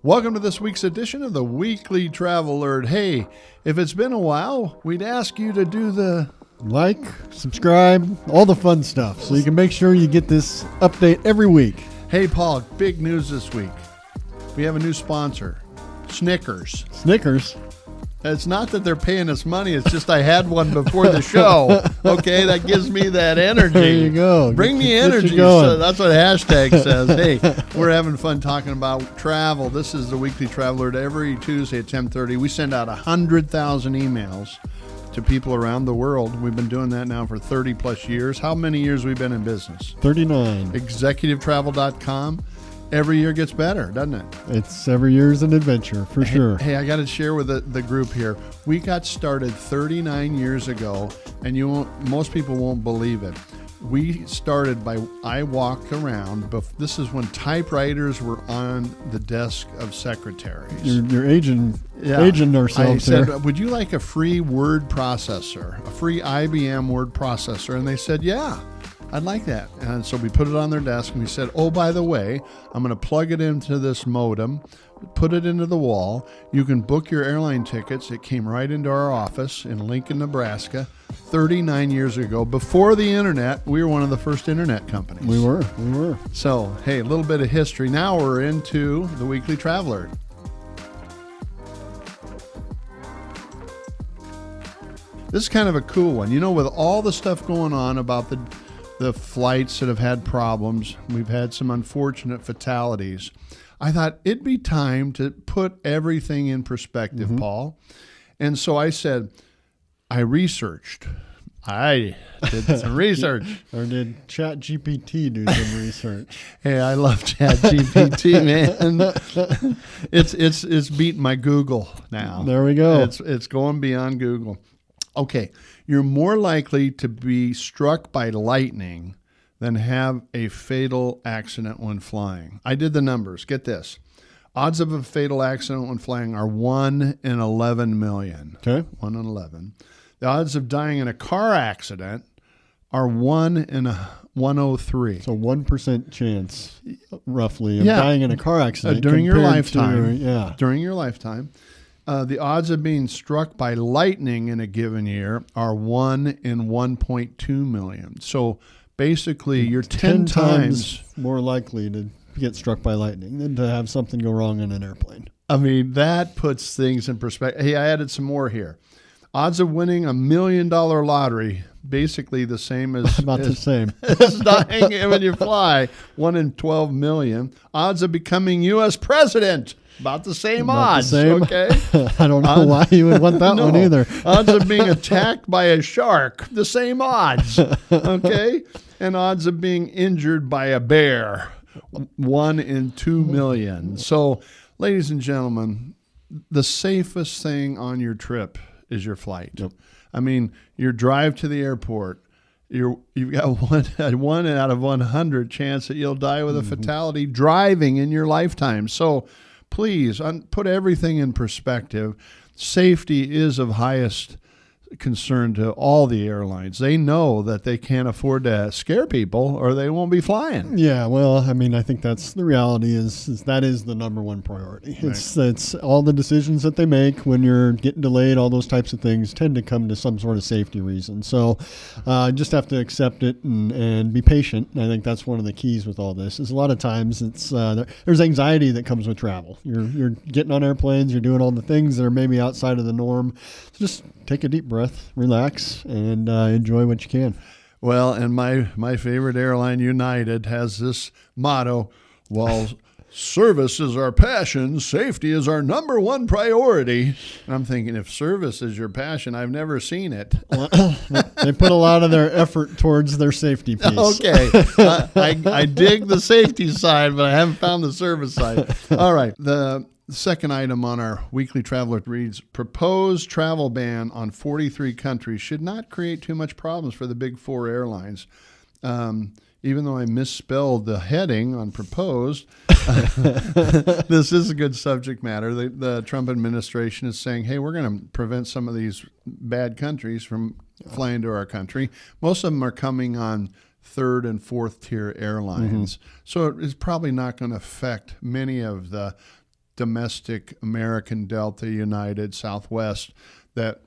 Welcome to this week's edition of the Weekly Travel Alert. Hey, if it's been a while, we'd ask you to do the like, subscribe, all the fun stuff, so you can make sure you get this update every week. Hey, Paul, big news this week. We have a new sponsor, Snickers. Snickers? It's not that they're paying us money. It's just I had one before the show. Okay, that gives me that energy. There you go. Bring the energy. So that's what hashtag says. Hey, we're having fun talking about travel. This is the Weekly Traveler. Every Tuesday at 10:30, we send out 100,000 emails to people around the world. We've been doing that now for 30 plus years. How many years we've been in business? 39. ExecutiveTravel.com. Every year gets better, doesn't it? It's every year's an adventure, for sure. Hey, I got to share with the group here. We got started 39 years ago, and most people won't believe it. We started I walked around, but this is when typewriters were on the desk of secretaries. You're aging ourselves I said, here. would you like a free word processor, a free IBM word processor? And they said, yeah. I'd like that. And so we put it on their desk and we said, oh, by the way, I'm going to plug it into this modem, put it into the wall. You can book your airline tickets. It came right into our office in Lincoln, Nebraska, 39 years ago. Before the internet, we were one of the first internet companies. We were. So, hey, a little bit of history. Now we're into the Weekly Traveler. This is kind of a cool one. You know, with all the stuff going on about the flights that have had problems, we've had some unfortunate fatalities. I thought it'd be time to put everything in perspective, Paul. And so I said, I did some research. Or did ChatGPT do some research? Hey, I love ChatGPT, man. It's beating my Google now. There we go. It's going beyond Google. Okay, you're more likely to be struck by lightning than have a fatal accident when flying. I did the numbers. Get this. Odds of a fatal accident when flying are 1 in 11 million. Okay. 1 in 11. The odds of dying in a car accident are 1 in 103. So 1% chance, roughly, of dying in a car accident during your lifetime. Yeah. During your lifetime. The odds of being struck by lightning in a given year are 1 in 1.2 million. So basically, you're 10 times more likely to get struck by lightning than to have something go wrong in an airplane. I mean, that puts things in perspective. Hey, I added some more here. Odds of winning $1 million lottery, basically the same as the same as dying when you fly, 1 in 12 million. Odds of becoming U.S. president. About the same odds, okay? I don't know why you would want that one either. Odds of being attacked by a shark, the same odds, okay? And odds of being injured by a bear, 1 in 2 million. So, ladies and gentlemen, the safest thing on your trip is your flight. Yep. I mean, your drive to the airport, you've got one out of 100 chance that you'll die with a fatality driving in your lifetime. So, please put everything in perspective. Safety is of highest concern to all the airlines. They know that they can't afford to scare people or they won't be flying. Yeah, well, I mean, I think that's the reality is that is the number one priority. Right. It's all the decisions that they make when you're getting delayed, all those types of things tend to come to some sort of safety reason. So just have to accept it and be patient. And I think that's one of the keys with all this is a lot of times it's there's anxiety that comes with travel. You're getting on airplanes, you're doing all the things that are maybe outside of the norm. So just take a deep breath, relax, and enjoy what you can. Well, and my favorite airline, United, has this motto, while service is our passion, safety is our number one priority. And I'm thinking, if service is your passion, I've never seen it. They put a lot of their effort towards their safety piece. Okay. I dig the safety side, but I haven't found the service side. All right. The second item on our Weekly Traveler reads, proposed travel ban on 43 countries should not create too much problems for the big four airlines. Even though I misspelled the heading on proposed, this is a good subject matter. The Trump administration is saying, hey, we're going to prevent some of these bad countries from flying to our country. Most of them are coming on third and fourth tier airlines. So it's probably not going to affect many of the domestic American, Delta, United, Southwest, that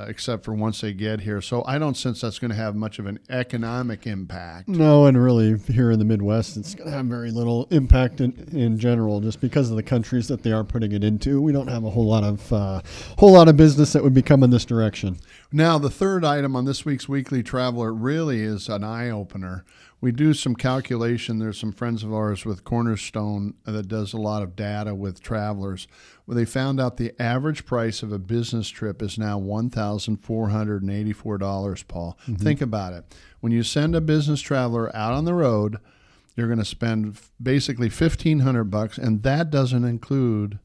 except for once they get here. So I don't sense that's going to have much of an economic impact. No, and really here in the Midwest, it's going to have very little impact in general, just because of the countries that they are putting it into. We don't have a whole lot of business that would be coming this direction. Now, the third item on this week's Weekly Traveler really is an eye-opener. We do some calculation. There's some friends of ours with Cornerstone that does a lot of data with travelers. Well, they found out the average price of a business trip is now $1,484, Paul. Mm-hmm. Think about it. When you send a business traveler out on the road, you're going to spend basically $1,500, and that doesn't include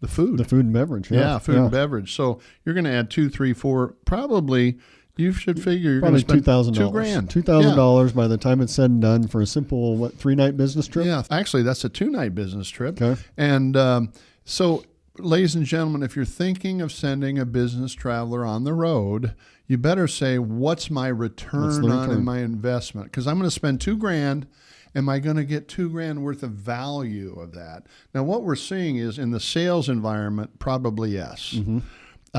the food. The food and beverage. Yeah, food and beverage. So you're going to add $2, $3, $4, probably. You should figure you're going to spend $2,000. $2,000 by the time it's said and done for a simple 3-night business trip. Yeah, actually, that's a 2-night business trip. Okay. And so, ladies and gentlemen, if you're thinking of sending a business traveler on the road, you better say, what's my return on my investment? Because I'm going to spend $2,000. Am I going to get $2,000 worth of value of that? Now, what we're seeing is in the sales environment, probably yes. Mm-hmm.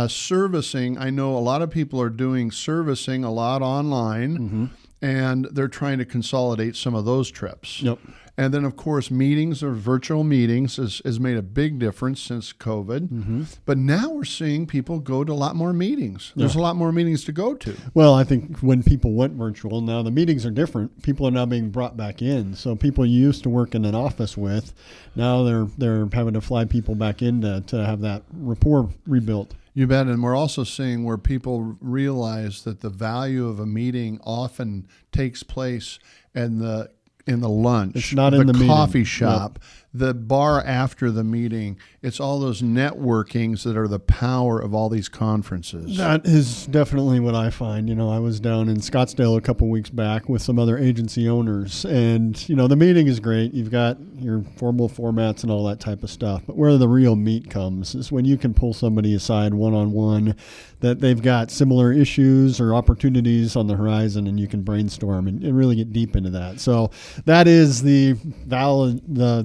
Servicing, I know a lot of people are doing servicing a lot online, mm-hmm. and they're trying to consolidate some of those trips. Yep. And then, of course, meetings or virtual meetings has made a big difference since COVID. Mm-hmm. But now we're seeing people go to a lot more meetings. There's a lot more meetings to go to. Well, I think when people went virtual, now the meetings are different. People are now being brought back in. So people you used to work in an office with, now they're having to fly people back in to have that rapport rebuilt. You bet. And we're also seeing where people realize that the value of a meeting often takes place in the lunch, it's not in the coffee meeting. shop, the bar after the meeting. It's all those networkings that are the power of all these conferences. That is definitely what I find. I was down in Scottsdale a couple weeks back with some other agency owners, and the meeting is great. You've got your formal formats and all that type of stuff, but where the real meat comes is when you can pull somebody aside one-on-one, that they've got similar issues or opportunities on the horizon, and you can brainstorm and really get deep into that. So that is the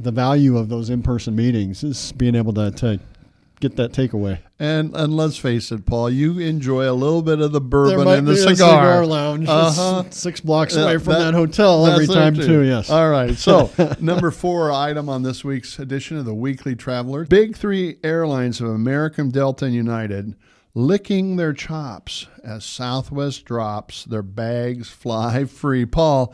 value of those in-person meetings, is being able to get that takeaway. And let's face it, Paul, you enjoy a little bit of the bourbon and the cigar. cigar Lounge, 6 blocks away from that hotel every time too. Yes. All right. So number 4 item on this week's edition of the Weekly Traveler: Big 3 airlines of American, Delta, and United licking their chops as Southwest drops their bags fly free. Paul,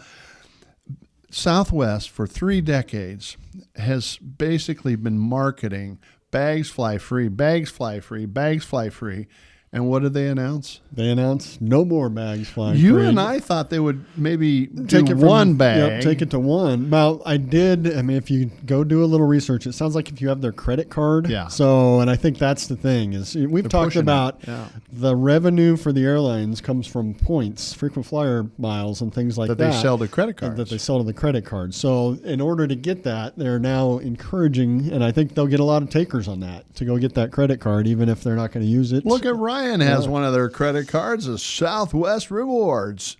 Southwest for 3 decades has basically been marketing bags fly free, bags fly free, bags fly free. And what did they announce? They announced no more bags flying You free. and I thought they would maybe take do it from one bag. Yep, take it to one. Well, I did. I mean, if you go do a little research, it sounds like if you have their credit card. Yeah. So, and I think that's the thing is we've talked about the revenue for the airlines comes from points, frequent flyer miles, and things like that. That they sell to credit cards. That they sell to the credit card. So, in order to get that, they're now encouraging, and I think they'll get a lot of takers on that to go get that credit card, even if they're not going to use it. Look at Ryan has one of their credit cards, is Southwest Rewards,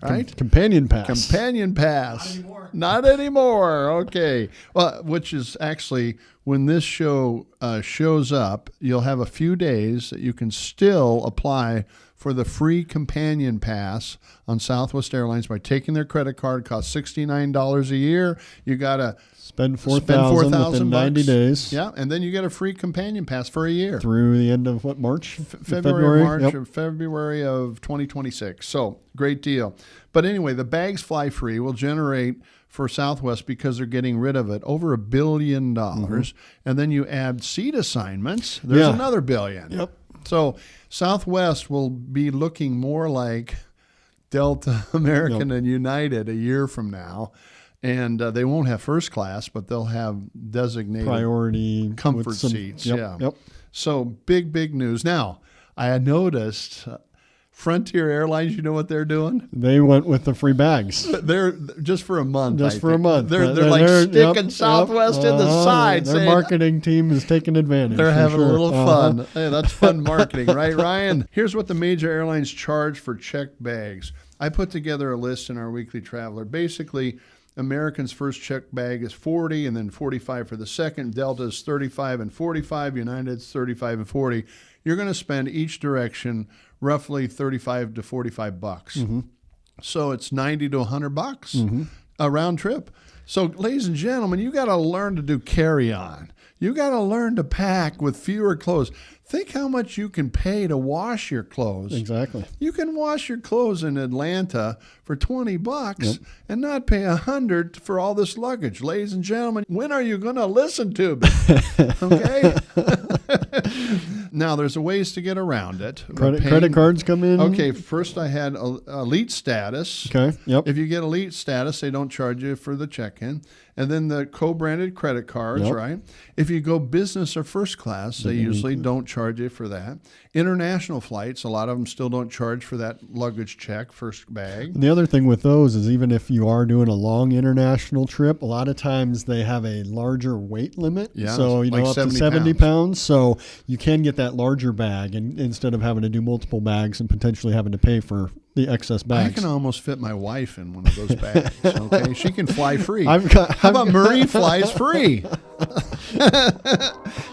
right? Companion Pass. Companion Pass. Not anymore. Okay. Well, which is actually, when this show shows up, you'll have a few days that you can still apply for the free Companion Pass on Southwest Airlines by taking their credit card. Costs $69 a year. You got to spend $4,000 within 90 days. Yeah, and then you get a free Companion Pass for a year. Through the end of what, March? February of 2026. So, great deal. But anyway, the bags fly free will generate for Southwest, because they're getting rid of it, over $1 billion. Mm-hmm. And then you add seat assignments, there's another $1 billion. Yep. So Southwest will be looking more like Delta, American, and United a year from now. And they won't have first class, but they'll have designated priority comfort seats. Yep. So big news. Now, I had noticed Frontier Airlines, you know what they're doing? They went with the free bags. They're just for a month. Just for a month. They're like sticking Southwest in the side. Their marketing team is taking advantage. They're having a little fun. Hey, that's fun marketing, right, Ryan? Here's what the major airlines charge for checked bags. I put together a list in our Weekly Traveler. Basically, American's first check bag is 40 and then 45 for the second. Delta's 35 and 45. United's 35 and 40. You're going to spend each direction roughly 35 to 45 bucks. Mm-hmm. So it's 90 to 100 bucks a round trip. So, ladies and gentlemen, you got to learn to do carry-on. You got to learn to pack with fewer clothes. Think how much you can pay to wash your clothes. Exactly. You can wash your clothes in Atlanta for 20 bucks and not pay $100 for all this luggage. Ladies and gentlemen, when are you going to listen to me? Okay? Now, there's a ways to get around it. Credit cards come in. Okay, first I had elite status. Okay, yep. If you get elite status, they don't charge you for the check-in. And then the co-branded credit cards, right? If you go business or first class, they usually don't charge you for that. International flights, a lot of them still don't charge for that luggage check, first bag. The other thing with those is even if you are doing a long international trip, a lot of times they have a larger weight limit. Yeah, so, like up to 70 pounds. So you can get that larger bag and instead of having to do multiple bags and potentially having to pay for the excess bags. I can almost fit my wife in one of those bags. Okay, she can fly free. How about Marie flies free?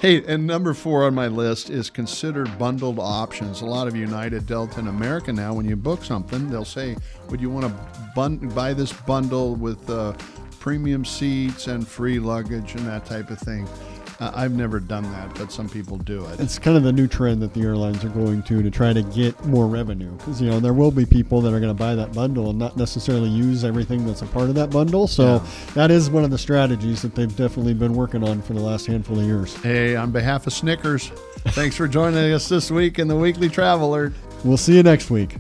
Hey, and number 4 on my list is consider bundled options. A lot of United, Delta, and American now, when you book something, they'll say, would you want to buy this bundle with premium seats and free luggage and that type of thing? I've never done that, but some people do it. It's kind of the new trend that the airlines are going to try to get more revenue because, there will be people that are going to buy that bundle and not necessarily use everything that's a part of that bundle. So that is one of the strategies that they've definitely been working on for the last handful of years. Hey, on behalf of Snickers, thanks for joining us this week in the Weekly Travel Alert. We'll see you next week.